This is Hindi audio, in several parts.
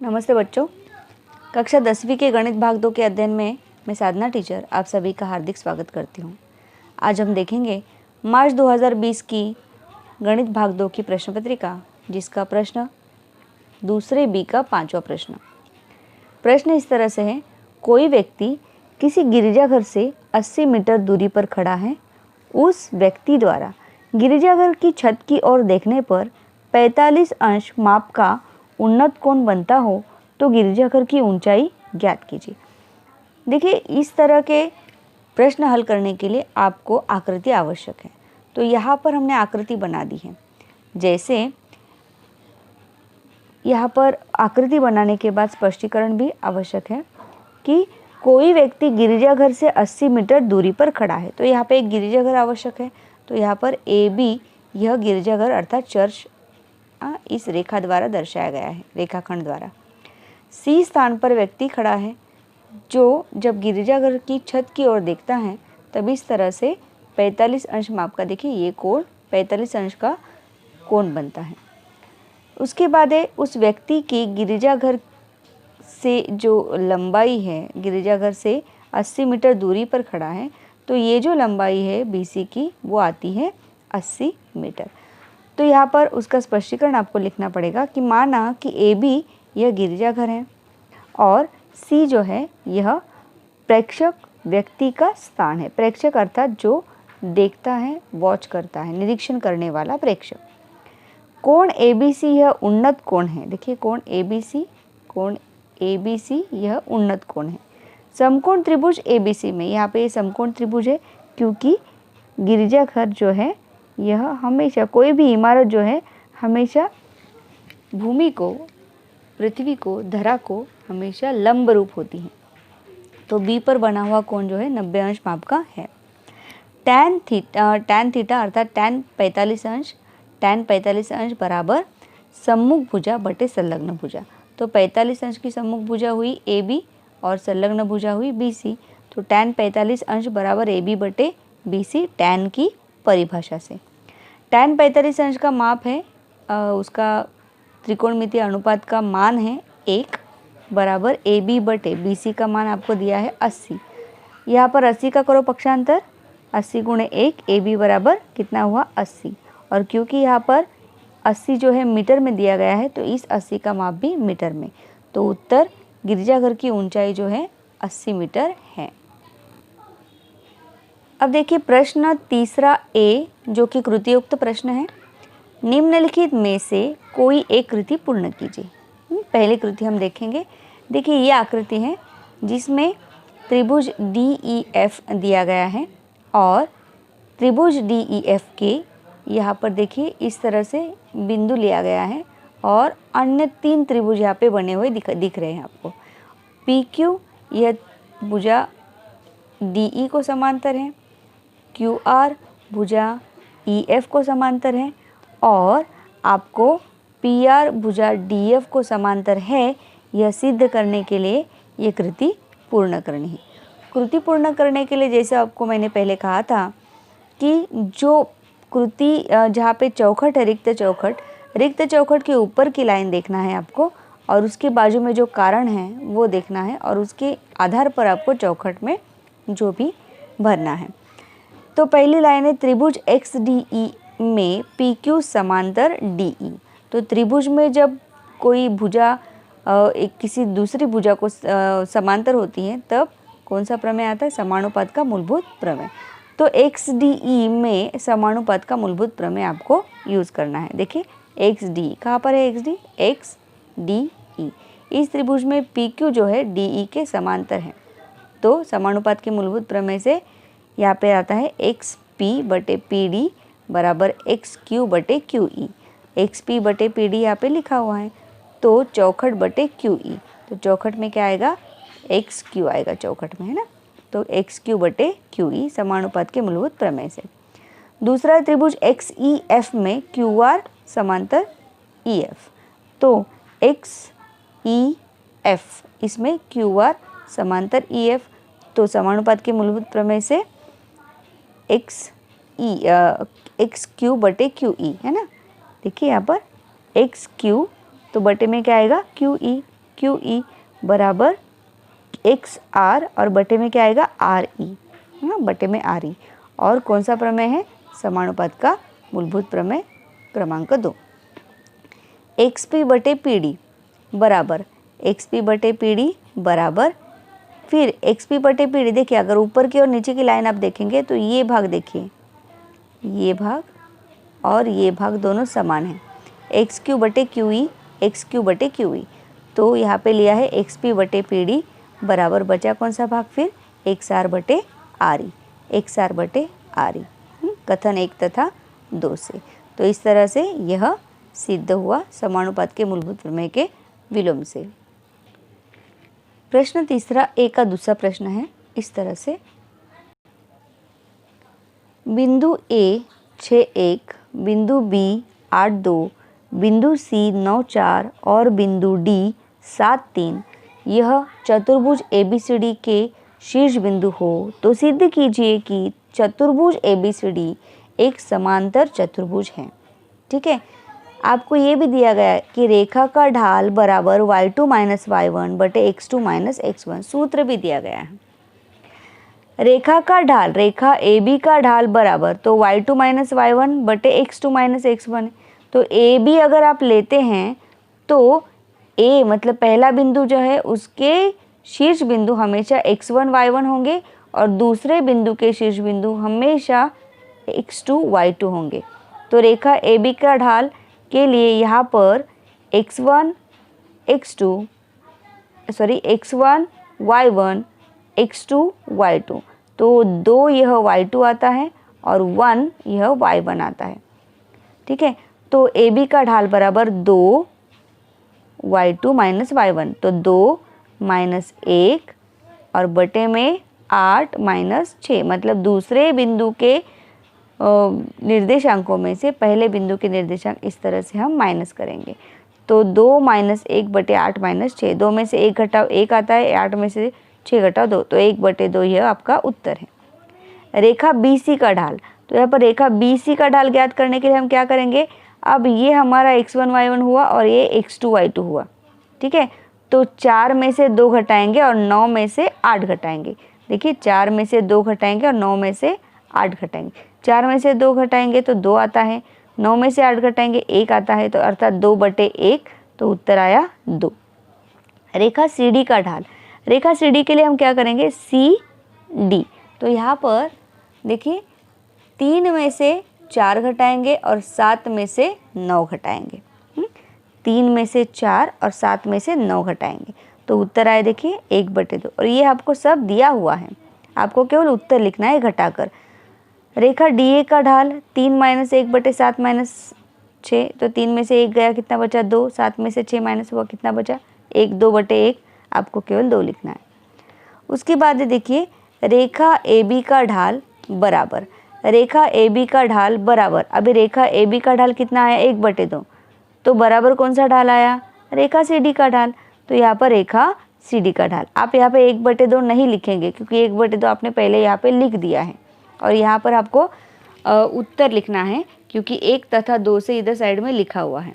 नमस्ते बच्चों, कक्षा 10वीं के गणित भाग 2 के अध्ययन में मैं साधना टीचर आप सभी का हार्दिक स्वागत करती हूँ। आज हम देखेंगे मार्च 2020 की गणित भाग 2 की प्रश्न पत्रिका, जिसका प्रश्न दूसरे बी का 5वां प्रश्न इस तरह से है। कोई व्यक्ति किसी गिरिजाघर से 80 मीटर दूरी पर खड़ा है। उस व्यक्ति द्वारा गिरिजाघर की छत की ओर देखने पर 45 अंश माप का उन्नत कोण बनता हो तो गिरिजाघर की ऊंचाई ज्ञात कीजिए। देखिए, इस तरह के प्रश्न हल करने के लिए आपको आकृति आवश्यक है। तो यहाँ पर हमने आकृति बना दी है। जैसे यहाँ पर आकृति बनाने के बाद स्पष्टीकरण भी आवश्यक है कि कोई व्यक्ति गिरिजाघर से 80 मीटर दूरी पर खड़ा है। तो यहाँ पे एक गिरिजाघर आवश्यक है। तो यहाँ पर ए बी यह गिरिजाघर अर्थात चर्च इस रेखा द्वारा दर्शाया गया है, रेखाखंड द्वारा। सी स्थान पर व्यक्ति खड़ा है जो जब गिरिजाघर की छत की ओर देखता है तब इस तरह से 45 अंश माप का, देखिए ये कोण 45 अंश का कोण बनता है। उसके बाद है उस व्यक्ति की गिरिजाघर से जो लंबाई है, गिरिजाघर से 80 मीटर दूरी पर खड़ा है, तो ये जो लंबाई है BC की वो आती है 80 मीटर। तो यहाँ पर उसका स्पष्टीकरण आपको लिखना पड़ेगा कि माना कि AB यह गिरिजाघर है और C जो है यह प्रेक्षक व्यक्ति का स्थान है। प्रेक्षक अर्थात जो देखता है, वॉच करता है, निरीक्षण करने वाला प्रेक्षक। कोण ABC यह उन्नत कोण है। देखिए कोण ABC यह उन्नत कोण है। समकोण त्रिभुज ABC में, यहाँ पे समकोण त्रिभुज है क्योंकि गिरिजाघर जो है यह हमेशा, कोई भी इमारत जो है हमेशा भूमि को, पृथ्वी को, धरा को हमेशा लंब रूप होती है। तो बी पर बना हुआ कोण जो है 90 अंश माप का है। टैन थीटा अर्थात टैन 45 अंश बराबर सम्मुख भुजा बटे संलग्न भुजा। तो 45 अंश की सम्मुख भुजा हुई AB और संलग्न भुजा हुई BC। तो टैन 45 अंश बराबर AB बटे BC टैन की परिभाषा से। टैन 45 अंश का माप है, उसका त्रिकोणमितीय अनुपात का मान है 1 बराबर AB बटे BC का मान आपको दिया है 80। यहाँ पर 80 का करो पक्षांतर, 80 गुणे 1, AB बराबर कितना हुआ 80। और क्योंकि यहाँ पर 80 जो है मीटर में दिया गया है तो इस 80 का माप भी मीटर में। तो उत्तर गिरिजाघर की ऊंचाई जो है 80 मीटर है। अब देखिए प्रश्न तीसरा A जो कि कृतियुक्त प्रश्न है। निम्नलिखित में से कोई एक कृति पूर्ण कीजिए। पहली कृति हम देखेंगे। देखिए ये आकृति है जिसमें त्रिभुज DEF दिया गया है और त्रिभुज DEF के यहाँ पर देखिए इस तरह से बिंदु लिया गया है और अन्य 3 त्रिभुज यहाँ पे बने हुए दिख रहे हैं आपको। PQ यह भुजा DE को समांतर है, QR भुजा EF को समांतर है और आपको PR भुजा DF को समांतर है। यह सिद्ध करने के लिए ये कृति पूर्ण करनी है। कृति पूर्ण करने के लिए जैसे आपको मैंने पहले कहा था कि जो कृति जहाँ पे चौखट है, रिक्त चौखट के ऊपर की लाइन देखना है आपको और उसके बाजू में जो कारण है वो देखना है और उसके आधार पर आपको चौखट में जो भी भरना है। तो पहली लाइन है त्रिभुज XDE में PQ समांतर DE। तो त्रिभुज में जब कोई भुजा एक किसी दूसरी भुजा को समांतर होती है तब कौन सा प्रमेय आता है? समानुपात का मूलभूत प्रमेय। तो XDE में समानुपात का मूलभूत प्रमेय आपको यूज़ करना है। देखिए XDE कहाँ पर है? XDE इस त्रिभुज में PQ जो है DE के समांतर है। तो समानुपात के मूलभूत प्रमेय से यहाँ पे आता है XP बटे PD बराबर XQ बटे QE। XP बटे PD यहाँ पे लिखा हुआ है तो चौखट बटे QE। तो चौखट में क्या आएगा? XQ आएगा चौखट में, है ना। तो XQ बटे QE समानुपात के मूलभूत प्रमेय से। दूसरा त्रिभुज XEF में QR समांतर EF। तो XEF इसमें QR समांतर EF। तो समानुपात के मूलभूत प्रमेय से XQ बटे QE, है ना। देखिए यहाँ पर XQ तो बटे में क्या आएगा? QE। क्यू ई बराबर एक्स आर और बटे में क्या आएगा आर ई, बटे में आर ई। और कौन सा प्रमेय है? समानुपात का मूलभूत प्रमेय क्रमांक 2। एक्स पी बटे पी डी बराबर एक्स पी बटे पी डी बराबर फिर एक्स पी बटे पी डी। देखिए अगर ऊपर की और नीचे की लाइन आप देखेंगे तो ये भाग देखिए, ये भाग और ये भाग दोनों समान हैं। एक्स क्यू बटे क्यू ई, एक्स क्यू बटे क्यू ई। तो यहाँ पे लिया है एक्स पी बटे पी डी बराबर बचा कौन सा भाग? फिर एक्स आर बटे आर ई, एक्स आर बटे आर ई, कथन 1 तथा 2 से। तो इस तरह से यह सिद्ध हुआ समानुपात के मूलभूत प्रमेय के विलोम से। प्रश्न तीसरा ए का दूसरा प्रश्न है इस तरह से, बिंदु ए 6.1, बिंदु बी 8.2, बिंदु सी 9.4 और बिंदु डी 7.3 यह चतुर्भुज ABCD के शीर्ष बिंदु हो तो सिद्ध कीजिए कि चतुर्भुज ABCD एक समांतर चतुर्भुज है। ठीक है, आपको ये भी दिया गया है कि रेखा का ढाल बराबर y2 माइनस y1 बटे x2 माइनस x1, सूत्र भी दिया गया है। रेखा का ढाल, रेखा AB का ढाल बराबर तो y2 माइनस y1 बटे x2 माइनस x1। तो AB अगर आप लेते हैं तो A मतलब पहला बिंदु जो है उसके शीर्ष बिंदु हमेशा x1 y1 होंगे और दूसरे बिंदु के शीर्ष बिंदु हमेशा x2 y2 होंगे। तो रेखा AB का ढाल के लिए यहाँ पर x1 y1 x2 y2, तो 2 यह y2 आता है और 1 यह y1 आता है। ठीक है, तो AB का ढाल बराबर 2 y2 माइनस y1, तो 2 माइनस 1 और बटे में 8 माइनस 6, मतलब दूसरे बिंदु के निर्देशांकों में से पहले बिंदु के निर्देशांक इस तरह से हम माइनस करेंगे। तो 2 माइनस 1 बटे 8 माइनस 6, 2 में से 1 घटाओ 1 आता है, 8 में से 6 घटाओ 2, तो 1 बटे 2 यह आपका उत्तर है। रेखा BC का ढाल, तो यहाँ पर रेखा BC का ढाल ज्ञात करने के लिए हम क्या करेंगे? अब ये हमारा x1 y1 हुआ और ये x2 y2 हुआ। ठीक है, तो 4 में से 2 घटाएंगे और 9 में से 8 घटाएंगे। देखिए 4 में से 2 घटाएंगे और 9 में से 8 घटाएंगे। 4 में से 2 घटाएंगे तो 2 आता है, 9 में से 8 घटाएंगे 1 आता है, तो अर्थात 2 बटे 1, तो उत्तर आया 2। रेखा CD का ढाल, रेखा CD के लिए हम क्या करेंगे? CD, तो यहाँ पर देखिए 3 में से 4 घटाएंगे और 7 में से 9 घटाएंगे। 3 में से 4 और 7 में से 9 घटाएंगे, तो उत्तर आए देखिए 1 बटे 2। और ये आपको सब दिया हुआ है, आपको केवल उत्तर लिखना है घटाकर। रेखा DA का ढाल 3 माइनस 1 बटे 7 माइनस 6, तो 3 में से 1 गया, कितना बचा? 2, 7 में से 6 माइनस हुआ, कितना बचा? 1, 2 बटे 1, आपको केवल 2 लिखना है। उसके बाद देखिए रेखा AB का ढाल बराबर, रेखा AB का ढाल बराबर, अभी रेखा AB का ढाल कितना आया? 1 बटे 2, तो बराबर कौन सा ढाल आया? रेखा CD का ढाल, तो यहाँ पर रेखा CD का ढाल। आप यहाँ पे 1 बटे 2 नहीं लिखेंगे क्योंकि 1 बटे 2 आपने पहले यहाँ पे लिख दिया है और यहाँ पर आपको उत्तर लिखना है क्योंकि 1 तथा 2 से इधर साइड में लिखा हुआ है।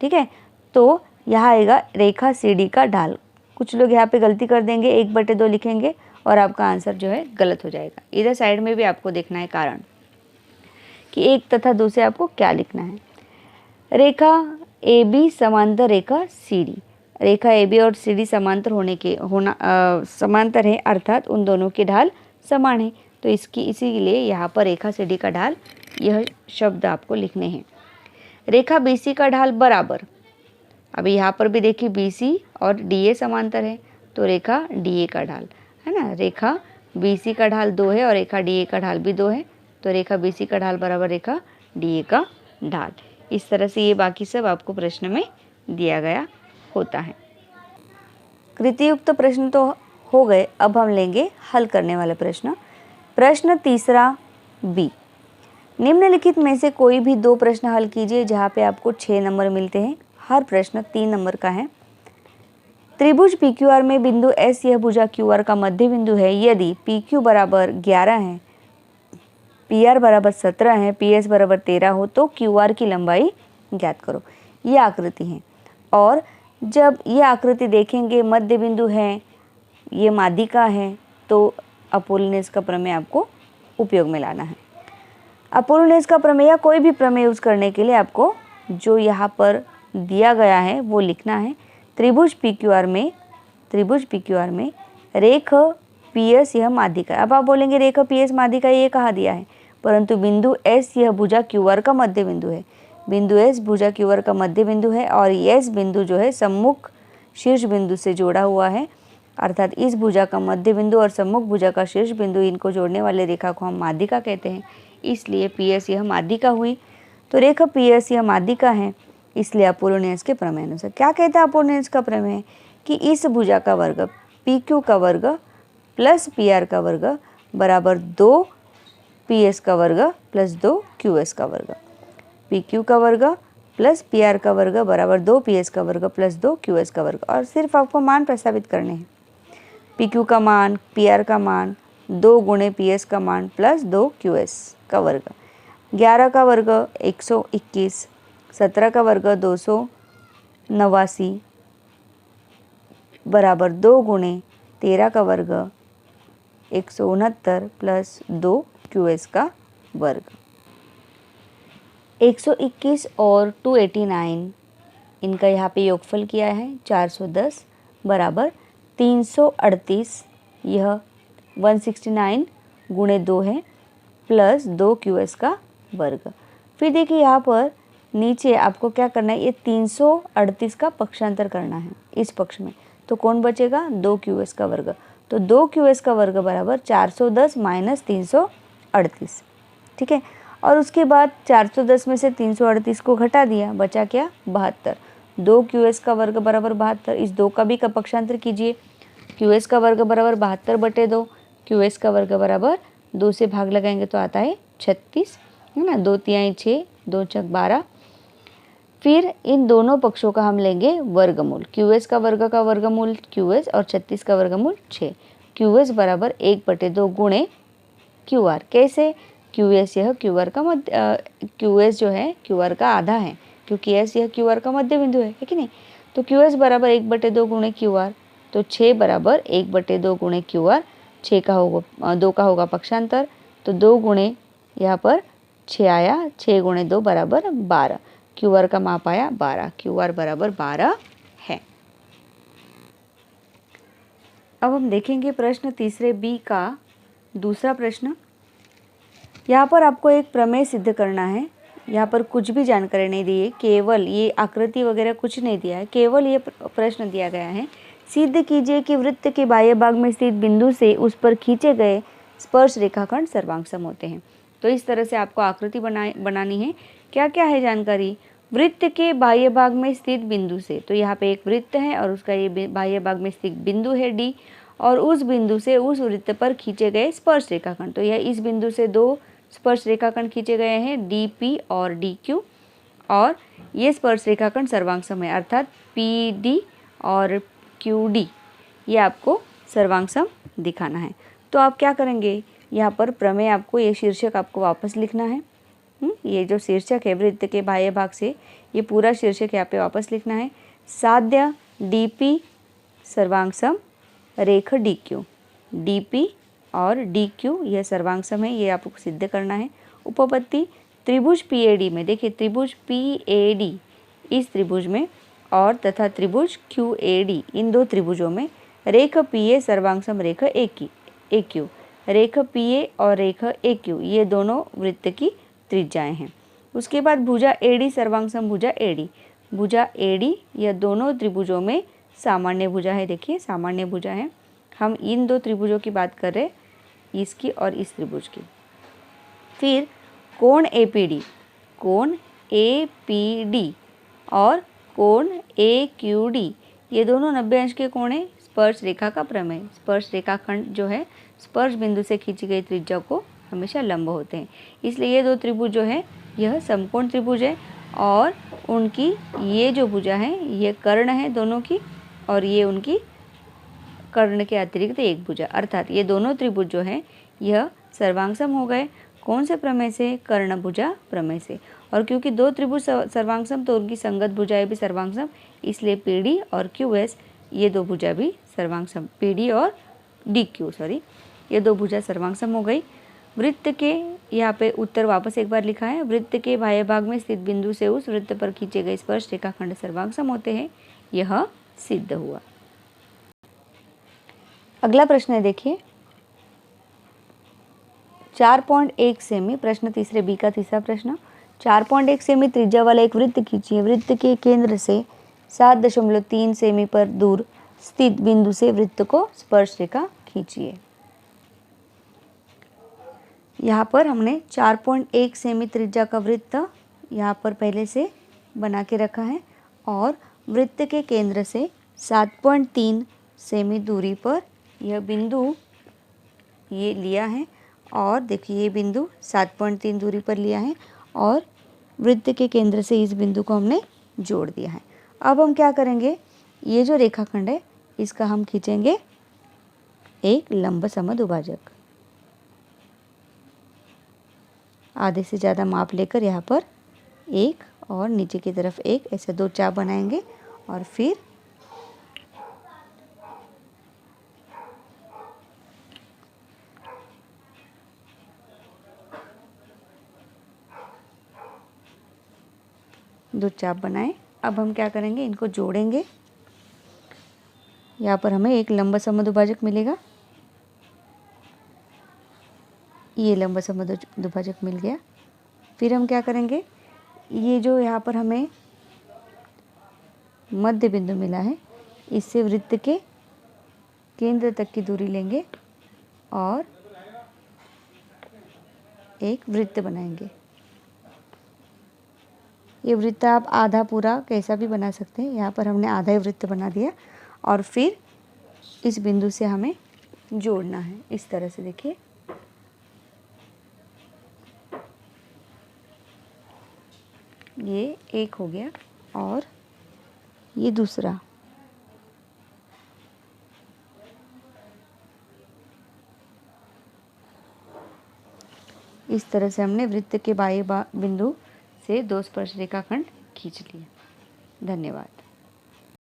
ठीक है, तो यहाँ आएगा रेखा CD का ढाल। कुछ लोग यहाँ पे गलती कर देंगे, 1 बटे 2 लिखेंगे और आपका आंसर जो है गलत हो जाएगा। इधर साइड में भी आपको देखना है कारण कि 1 तथा 2 से आपको क्या लिखना है। रेखा AB समांतर रेखा CD, रेखा AB और CD समांतर समांतर है, अर्थात उन दोनों की ढाल समान है, तो इसीलिए यहाँ पर रेखा CD का ढाल, यह शब्द आपको लिखने हैं। रेखा BC का ढाल बराबर, अभी यहाँ पर भी देखिए BC और DA समांतर है, तो रेखा DA का ढाल है ना, रेखा BC का ढाल 2 है और रेखा DA का ढाल भी 2 है, तो रेखा BC का ढाल बराबर रेखा DA का ढाल। इस तरह से ये बाकी सब आपको प्रश्न में दिया गया होता है। कृतियुक्त प्रश्न तो हो गए, अब हम लेंगे हल करने वाले प्रश्न। प्रश्न तीसरा B, निम्नलिखित में से कोई भी 2 प्रश्न हल कीजिए जहाँ पे आपको 6 नंबर मिलते हैं। हर प्रश्न 3 नंबर का है। त्रिभुज PQR में बिंदु S यह भुजा QR का मध्य बिंदु है। यदि PQ बराबर 11 है, PR बराबर 17 है, PS बराबर 13 हो तो QR की लंबाई ज्ञात करो। ये आकृति है और जब ये आकृति देखेंगे मध्य बिंदु है, ये माध्यिका है, तो अपोलोनियस का प्रमेय आपको उपयोग में लाना है। अपोलोनियस का प्रमेय या कोई भी प्रमेय यूज करने के लिए आपको जो यहाँ पर दिया गया है वो लिखना है। त्रिभुज PQR में रेख PS यह माध्यिका। अब आप बोलेंगे रेखा PS माध्यिका ये कहाँ दिया है, परंतु बिंदु S यह भुजा QR का मध्य बिंदु है। बिंदु S भुजा QR का मध्य बिंदु है और S बिंदु जो है सम्मुख शीर्ष बिंदु से जोड़ा हुआ है, अर्थात इस भुजा का मध्य बिंदु और सम्मुख भुजा का शीर्ष बिंदु, इनको जोड़ने वाले रेखा को हम माध्यिका कहते हैं। इसलिए PS यह माध्यिका हुई। तो रेखा PS यह माध्यिका है, इसलिए अपोलोनियस के प्रमेय अनुसार क्या कहता है अपोलोनियस का प्रमेय कि इस भुजा का वर्ग PQ का वर्ग प्लस PR का वर्ग बराबर 2 PS का वर्ग प्लस 2 QS का वर्ग। PQ का वर्ग प्लस PR का वर्ग बराबर 2 PS का वर्ग प्लस 2 QS का वर्ग। और सिर्फ आपको मान प्रस्तावित करने हैं। PQ का मान, PR का मान 2 गुणे PS का मान प्लस 2 QS का वर्ग। 11 का वर्ग 121, 17 का वर्ग 289 बराबर 2 गुणे 13 का वर्ग 169 प्लस 2 QS का वर्ग। 121 और 289 इनका यहाँ पे योगफल किया है 410 बराबर 338, यह 169 गुणे 2 है प्लस 2 QS का वर्ग। फिर देखिए यहाँ पर नीचे आपको क्या करना है, ये 338 का पक्षांतर करना है इस पक्ष में, तो कौन बचेगा 2 QS का वर्ग। तो 2 QS का वर्ग बराबर 410 माइनस 338, ठीक है। और उसके बाद 410 में से 338 को घटा दिया, बचा क्या 72। 2 QS का वर्ग बराबर 72, इस 2 का भी पक्षांतर कीजिए। QS का वर्ग बराबर 72/2, QS का वर्ग बराबर 2 से भाग लगाएंगे तो आता है 36, है ना। 2 तिहाई 6, 2 छक 12। फिर इन दोनों पक्षों का हम लेंगे वर्गमूल। QS का वर्गमूल QS और 36 का वर्गमूल 6। QS बराबर 1/2 गुणे QR। कैसे, QS यह QR का QS जो है QR का आधा है, क्योंकि S यह QR का मध्य बिंदु है कि नहीं। तो QS बराबर 1/2 गुणे QR, तो 6 बराबर 1/2 गुणे QR। 6 का होगा 2 का होगा पक्षांतर, तो 2 गुणे यहाँ पर 6 आया, 6 गुणे 2 बराबर 12। QR का माप आया 12, QR बराबर 12 है। अब हम देखेंगे प्रश्न तीसरे B का दूसरा प्रश्न। यहाँ पर आपको एक प्रमेय सिद्ध करना है। यहाँ पर कुछ भी जानकारी नहीं दी है, केवल ये आकृति वगैरह कुछ नहीं दिया है, केवल ये प्रश्न दिया गया है। सिद्ध कीजिए कि वृत्त के बाह्य भाग में स्थित बिंदु से उस पर खींचे गए स्पर्श रेखाखंड सर्वांगसम होते हैं। तो इस तरह से आपको आकृति बनानी है। क्या क्या है जानकारी, वृत्त के बाह्य भाग में स्थित बिंदु से, तो यहाँ पे एक वृत्त है और उसका ये बाह्य भाग में स्थित बिंदु है D, और उस बिंदु से उस वृत्त पर खींचे गए स्पर्श रेखाखंड। तो यह इस बिंदु से 2 स्पर्श रेखाखंड खींचे गए हैं DP और DQ, और ये स्पर्श रेखाखंड सर्वांगसम है, अर्थात PD और QD ये आपको सर्वांगसम दिखाना है। तो आप क्या करेंगे, यहाँ पर प्रमेय आपको ये शीर्षक आपको वापस लिखना है। ये जो शीर्षक है वृत्त के बाह्य भाग से, ये पूरा शीर्षक यहाँ पे वापस लिखना है। साध्य DP सर्वांगसम रेख DQ, DP और DQ यह सर्वांगसम है, ये आपको सिद्ध करना है। उपपत्ति त्रिभुज PAD में, देखिए त्रिभुज PAD इस त्रिभुज में और तथा त्रिभुज QAD इन दो त्रिभुजों में रेख PA सर्वांगसम रेख AQ, रेख PA और रेख AQ ये दोनों वृत्त की त्रिज्याएं हैं। उसके बाद भुजा AD सर्वांगसम भुजा AD, भुजा AD यह दोनों त्रिभुजों में सामान्य भुजा है। देखिए सामान्य भुजा है, हम इन दो त्रिभुजों की बात कर रहे हैं, इसकी और इस त्रिभुज की। फिर कोण APD, कोण APD और कोण AQD ये दोनों 90 अंश के कोण है। स्पर्श रेखा का प्रमेय, स्पर्श रेखाखंड जो है स्पर्श बिंदु से खींची गई त्रिज्या को हमेशा लंब होते हैं, इसलिए ये दो त्रिभुज जो है यह समकोण त्रिभुज है, और उनकी ये जो भुजा है ये कर्ण है दोनों की, और ये उनकी कर्ण के अतिरिक्त एक भुजा, अर्थात ये दोनों त्रिभुज जो है यह सर्वांगसम हो गए। कौन से प्रमेय से, कर्ण भुजा प्रमेय से। और क्योंकि दो त्रिभुज सर्वांगसम तो उनकी संगत भुजाएं भी सर्वांगसम, इसलिए पीडी और क्यूएस ये दो भुजा भी सर्वांग सम, पीडी और डी क्यू सॉरी, ये दो भुजा सर्वांग सम हो गई। वृत्त के यहाँ पे उत्तर वापस एक बार लिखा है, वृत्त के बाह्य भाग में स्थित बिंदु से उस वृत्त पर खींचे गए स्पर्श रेखाखंड सर्वांग सम होते हैं, यह सिद्ध हुआ। अगला प्रश्न है, देखिए 4.1 सेमी, प्रश्न तीसरे बी का तीसरा प्रश्न। 4.1 सेमी त्रिज्या वाला एक वृत्त खींचिए। वृत्त के केंद्र से 7.3 सेमी पर दूर स्थित बिंदु से वृत्त को स्पर्श रेखा खींचिए। यहाँ पर हमने 4.1 सेमी त्रिज्या का वृत्त यहाँ पर पहले से बना के रखा है और वृत्त के केंद्र से 7.3 सेमी दूरी पर यह बिंदु ये लिया है और देखिए ये बिंदु 7.3 दूरी पर लिया है और वृत्त के केंद्र से इस बिंदु को हमने जोड़ दिया है। अब हम क्या करेंगे, ये जो रेखाखंड है इसका हम खींचेंगे एक लंब समद्विभाजक। आधे से ज़्यादा माप लेकर यहाँ पर एक और नीचे की तरफ एक, ऐसे दो चाप बनाएंगे और फिर दो चाप बनाए। अब हम क्या करेंगे, इनको जोड़ेंगे। यहाँ पर हमें एक लंब समद्विभाजक मिलेगा, ये लंब समद्विभाजक मिल गया। फिर हम क्या करेंगे, ये जो यहाँ पर हमें मध्य बिंदु मिला है इससे वृत्त के केंद्र तक की दूरी लेंगे और एक वृत्त बनाएंगे। ये वृत्त आप आधा पूरा कैसा भी बना सकते हैं, यहाँ पर हमने आधा ही वृत्त बना दिया और फिर इस बिंदु से हमें जोड़ना है इस तरह से। देखिए ये एक हो गया और ये दूसरा। इस तरह से हमने वृत्त के बाह्य बिंदु से दो स्पर्श रेखाखंड खींच लिए। धन्यवाद।